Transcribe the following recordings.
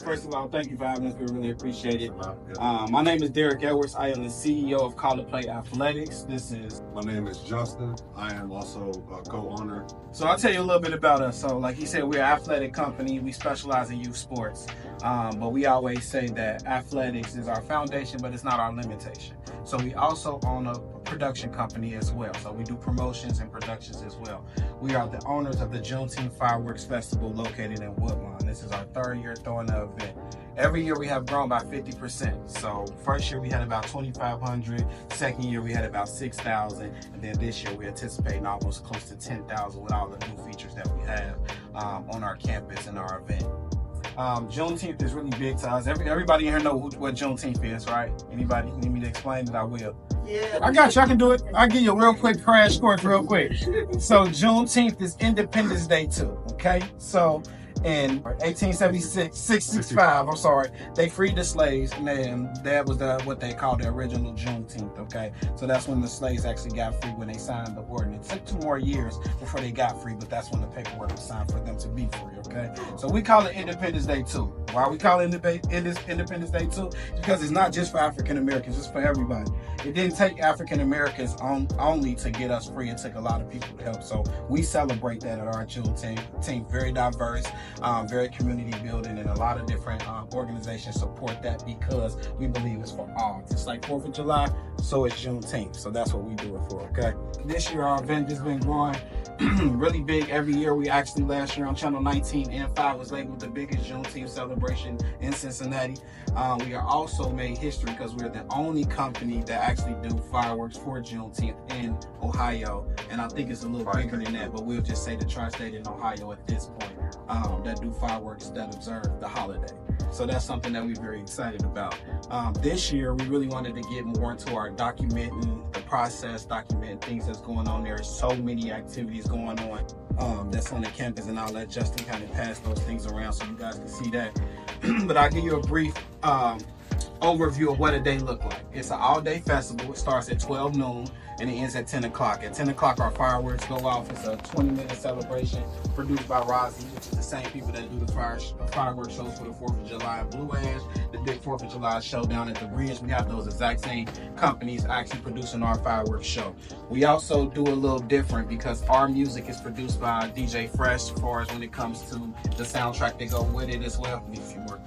First of all, thank you for having us. We really appreciate it. My name is Derek Edwards. I am the CEO of Call to Play Athletics. My name is Justin. I am also a co-owner. So I'll tell you a little bit about us. So like he said, we're an athletic company. We specialize in youth sports. But we always say that athletics is our foundation, but it's not our limitation. So we also own a production company as well. So we do promotions and productions as well. We are the owners of the Juneteenth Fireworks Festival located in Woodlawn. This is our third year throwing the event. Every year we have grown by 50%. So first year we had about 2,500. Second year we had about 6,000. And then this year we're anticipating almost close to 10,000 with all the new features that we have on our campus and our event. Juneteenth is really big to us. Everybody here know what Juneteenth is, right? Anybody need me to explain it? I will. Yeah. I got you. I can do it. I'll give you a real quick crash course real quick. So Juneteenth is Independence Day too, okay? So in 1865, they freed the slaves, and then that was what they called the original Juneteenth, okay? So that's when the slaves actually got free, when they signed the ordinance. It took 2 more years before they got free, but that's when the paperwork was signed for them to be free, okay? So we call it Independence Day too. Why we call it Independence Day too? Because it's not just for African Americans, it's for everybody. It didn't take African Americans only to get us free. It took a lot of people to help. So we celebrate that at our Juneteenth. Very diverse, very community building, and a lot of different organizations support that because we believe it's for all. Just like 4th of July, so it's Juneteenth. So that's what we do it for, okay? This year our event has been growing really big every year. We actually last year on Channel 19 and 5 was labeled the biggest Juneteenth celebration in Cincinnati. We are also made history because we're the only company that actually do fireworks for Juneteenth in Ohio, and I think it's a little bigger than that, but we'll just say the tri-state in Ohio at this point that do fireworks that observe the holiday. So that's something that we're very excited about. This year, we really wanted to get more into our documenting the process, documenting things that's going on. There's so many activities going on that's on the campus, and I'll let Justin kind of pass those things around so you guys can see that. But I'll give you a brief overview of what a day look like. It's an all-day festival. It starts at 12 noon and it ends at 10 o'clock. At 10 o'clock, our fireworks go off. It's a 20-minute celebration produced by Rozzy, which is the same people that do the fireworks shows for the 4th of July and Blue Ash, the big 4th of July show down at the bridge. We have those exact same companies actually producing our fireworks show. We also do a little different because our music is produced by DJ Fresh as far as when it comes to the soundtrack that go with it as well, if you were.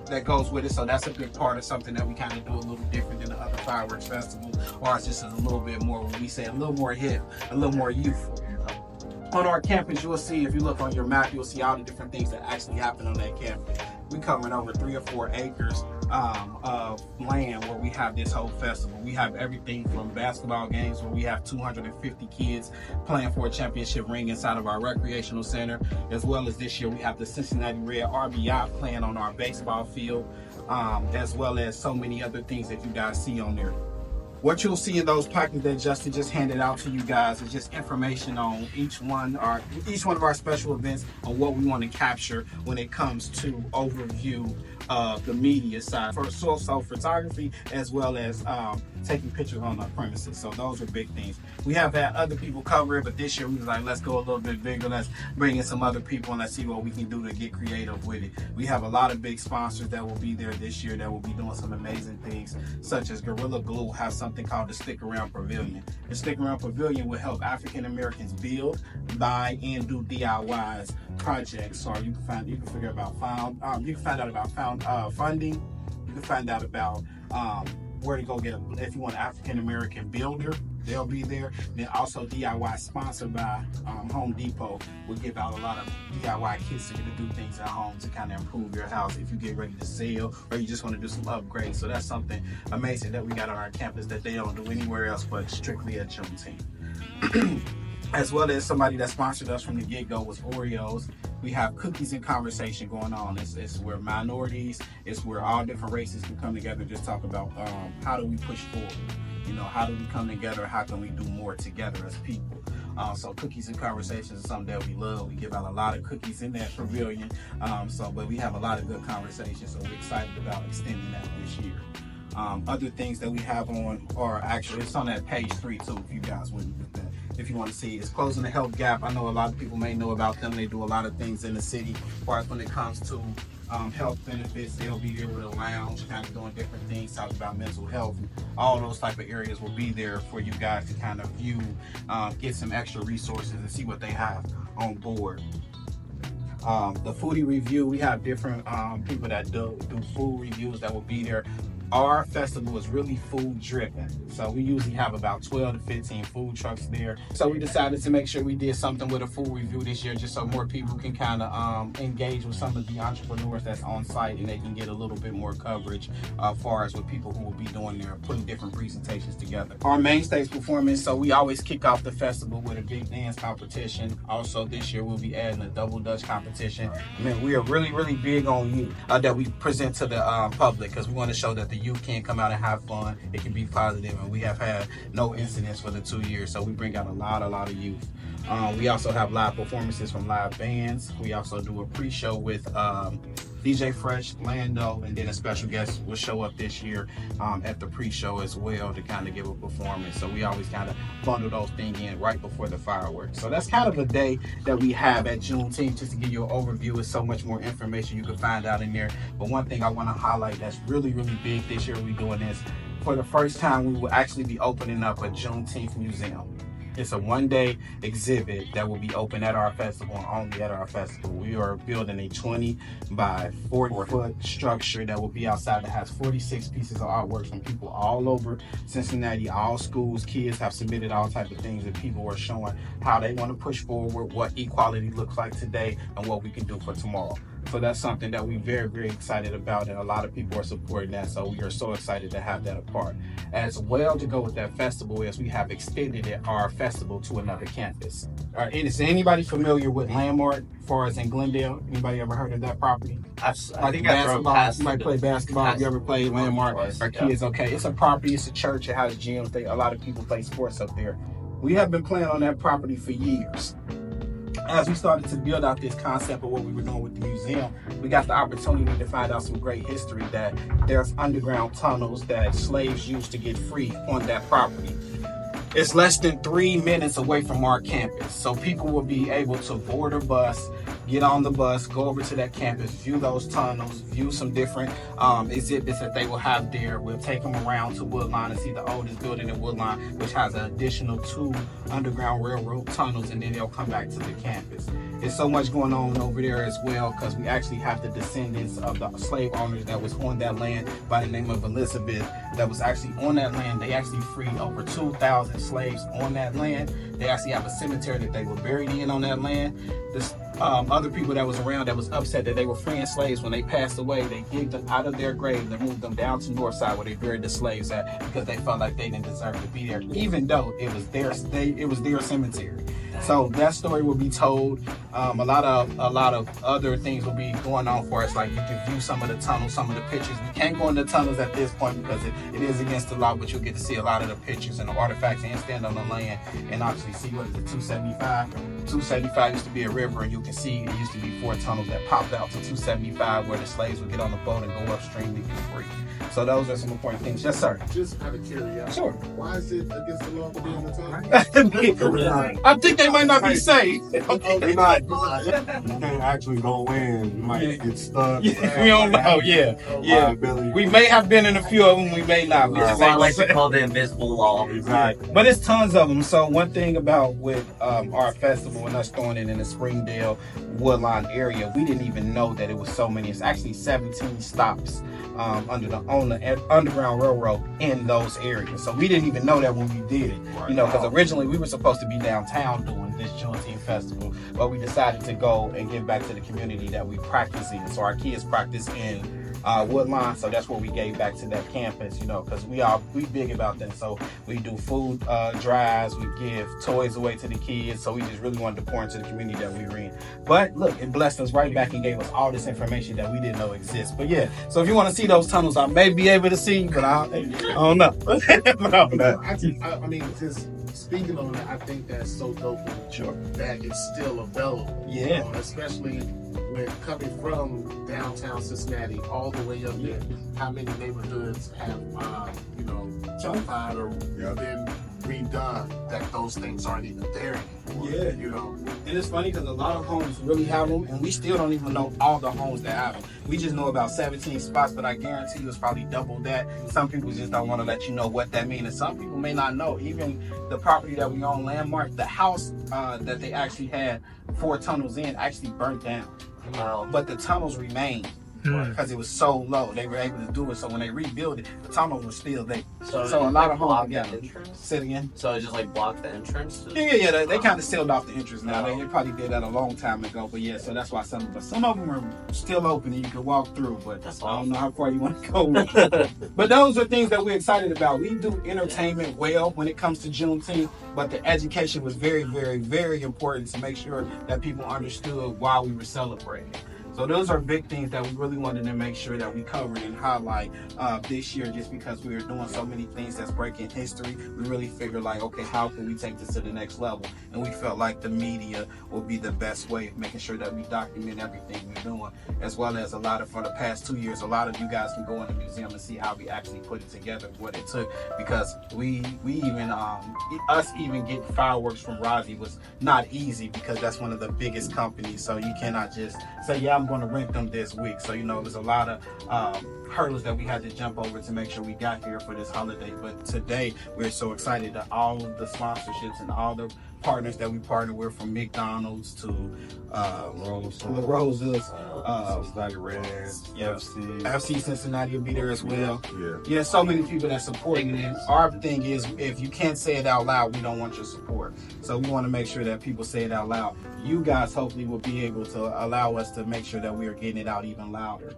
That goes with it, so that's a big part of something that we kind of do a little different than the other fireworks festival, or it's just a little bit more, when we say a little more hip, a little more youthful. On our campus, you will see, if you look on your map, you'll see all the different things that actually happen on that campus. We covering over 3 or 4 acres of land where we have this whole festival. We have everything from basketball games where we have 250 kids playing for a championship ring inside of our recreational center, as well as this year we have the Cincinnati Red RBI playing on our baseball field, as well as so many other things that you guys see on there. What you'll see in those packets that Justin just handed out to you guys is just information on each one of our special events, on what we want to capture when it comes to overview of the media side for so photography, as well as taking pictures on our premises. So those are big things. We have had other people cover it, but this year we was like, let's go a little bit bigger. Let's bring in some other people and let's see what we can do to get creative with it. We have a lot of big sponsors that will be there this year that will be doing some amazing things, such as Gorilla Glue has something called the Stick Around Pavilion. The Stick Around Pavilion will help African Americans build, buy, and do DIYs projects. So you can find out about funding. You can find out about where to go get if you want an African American builder, they'll be there. Then also DIY sponsored by Home Depot will give out a lot of DIY kits for you to do things at home to kind of improve your house if you get ready to sell or you just want to do some upgrades. So that's something amazing that we got on our campus that they don't do anywhere else but strictly at Juneteenth. As well as somebody that sponsored us from the get-go was Oreos. We have Cookies and Conversation going on. It's where minorities, it's where all different races can come together and just talk about how do we push forward. You know, how do we come together? How can we do more together as people? So Cookies and Conversations is something that we love. We give out a lot of cookies in that pavilion. But we have a lot of good conversations, so we're excited about extending that this year. Other things that we have on are actually, it's on that page 3 too, if you guys wouldn't with that. If you want to see, it's Closing the Health Gap. I know a lot of people may know about them. They do a lot of things in the city as far as when it comes to health benefits. They'll be there with a lounge, kind of doing different things, talking about mental health. All those type of areas will be there for you guys to kind of view, get some extra resources and see what they have on board. The foodie review, we have different people that do food reviews that will be there. Our festival is really food driven, so we usually have about 12 to 15 food trucks there. So we decided to make sure we did something with a food review this year, just so more people can kind of engage with some of the entrepreneurs that's on site, and they can get a little bit more coverage as far as with people who will be doing there, putting different presentations together. Our main stage performance, so we always kick off the festival with a big dance competition. Also this year we'll be adding a double dutch competition. I mean, we are really big on youth that we present to the public, because we want to show that the youth can come out and have fun. It can be positive, and we have had no incidents for the 2 years, so we bring out a lot of youth. We also have live performances from live bands. We also do a pre-show with DJ Fresh, Lando, and then a special guest will show up this year at the pre-show as well to kind of give a performance. So we always kind of bundle those things in right before the fireworks. So that's kind of a day that we have at Juneteenth, just to give you an overview. It's so much more information you can find out in there. But one thing I want to highlight that's really big this year, we're doing this. For the first time, we will actually be opening up a Juneteenth museum. It's a one-day exhibit that will be open at our festival and only at our festival. We are building a 20 by 40-foot structure that will be outside that has 46 pieces of artwork from people all over Cincinnati. All schools, kids have submitted all types of things, and people are showing how they want to push forward, what equality looks like today, and what we can do for tomorrow. So that's something that we're very excited about, and a lot of people are supporting that. So we are so excited to have that a part. As well, to go with that festival is we have extended our festival to another campus. All right, is anybody familiar with Landmark as far as in Glendale? Anybody ever heard of that property? I think I drove past. You might play basketball. You ever played Landmark? Our kids, okay. It's a property, it's a church, it has gyms. A lot of people play sports up there. We have been playing on that property for years. As we started to build out this concept of what we were doing with the museum, we got the opportunity to find out some great history, that there's underground tunnels that slaves used to get free on that property. It's less than 3 minutes away from our campus, so people will be able to board a bus, get on the bus, go over to that campus, view those tunnels, view some different exhibits that they will have there. We'll take them around to Woodline and see the oldest building in Woodline, which has an additional 2 underground railroad tunnels, and then they'll come back to the campus. There's so much going on over there as well, because we actually have the descendants of the slave owners that was on that land by the name of Elizabeth, that was actually on that land. They actually freed over 2,000 slaves on that land. They actually have a cemetery that they were buried in on that land. This other people that was around that was upset that they were freeing slaves, when they passed away, they digged them out of their grave and moved them down to Northside where they buried the slaves at, because they felt like they didn't deserve to be there, even though it was their cemetery. So that story will be told. A lot of other things will be going on for us. Like, you can view some of the tunnels, some of the pictures. We can't go in the tunnels at this point because it is against the law, but you'll get to see a lot of the pictures and the artifacts, and stand on the land and actually see, what is it, 275? 275 used to be a river, and you can see it used to be 4 tunnels that popped out to 275 where the slaves would get on the boat and go upstream to get free. So those are some important things. Yes, sir. Just out of curiosity. Sure. Why is it against the law to be on the tunnel? I think they might not be safe. They're not. You can't actually go in. You might get stuck. We don't know. Yeah. We may have been in a few of them. We may not. We just I ain't like gonna to call the invisible law. Exactly. But it's tons of them. So one thing about with our festival and us throwing it in the Springdale, Woodline area, we didn't even know that it was so many. It's actually 17 stops on the Underground Railroad in those areas. So we didn't even know that when we did it. You know, because originally we were supposed to be downtown doing this Juneteenth festival, but we decided to go and give back to the community that we practice in. So our kids practice in Woodline, so that's what we gave back to that campus, you know, because we big about that. So we do food drives, we give toys away to the kids, so we just really wanted to pour into the community that we were in. But look, it blessed us right back and gave us all this information that we didn't know exists. But yeah, so if you want to see those tunnels, I may be able to see, but I don't know. I mean, just speaking on it, I think that's so dope that it's still available. Yeah. Especially when coming from downtown Cincinnati all the way up there. How many neighborhoods have, gentrified or been redone that those things aren't even there anymore? Yeah. You know. And it's funny because a lot of homes really have them, and we still don't even know all the homes that have them. We just know about 17 spots, but I guarantee you it's probably double that. Some people just don't want to let you know what that means, and some people may not know. Even the property that we own, Landmark, the house that they actually had 4 tunnels in actually burnt down. Wow. But the tunnels remained because it was so low. They were able to do it. So when they rebuilt it, the tunnels were still there. So a lot of homes, yeah. Say it again. So it just like blocked the entrance? Yeah. They kind of sealed off the entrance now. They probably did that a long time ago. But yeah, so that's why some of them are still open and you can walk through. But that's I don't know how far you want to go. But those are things that we're excited about. We do entertainment well when it comes to Juneteenth, but the education was very, very, very important to make sure that people understood why we were celebrating. So those are big things that we really wanted to make sure that we covered and highlight this year, just because we were doing so many things that's breaking history. We really figured like, okay, how can we take this to the next level? And we felt like the media will be the best way of making sure that we document everything we're doing, as well as for the past 2 years, a lot of you guys can go in the museum and see how we actually put it together, what it took, because we even, us even getting fireworks from Razi was not easy, because that's one of the biggest companies. So you cannot just say, yeah, I'm going to rent them this week. So, there's a lot of hurdles that we had to jump over to make sure we got here for this holiday. But today, we're so excited that all of the sponsorships and all the partners that we partner with, from McDonald's to Rosa's, Cincinnati Reds, FC Cincinnati will be there as well. Yeah, so many people that supporting it. Our thing is, if you can't say it out loud, we don't want your support. So we want to make sure that people say it out loud. You guys hopefully will be able to allow us to make sure that we are getting it out even louder.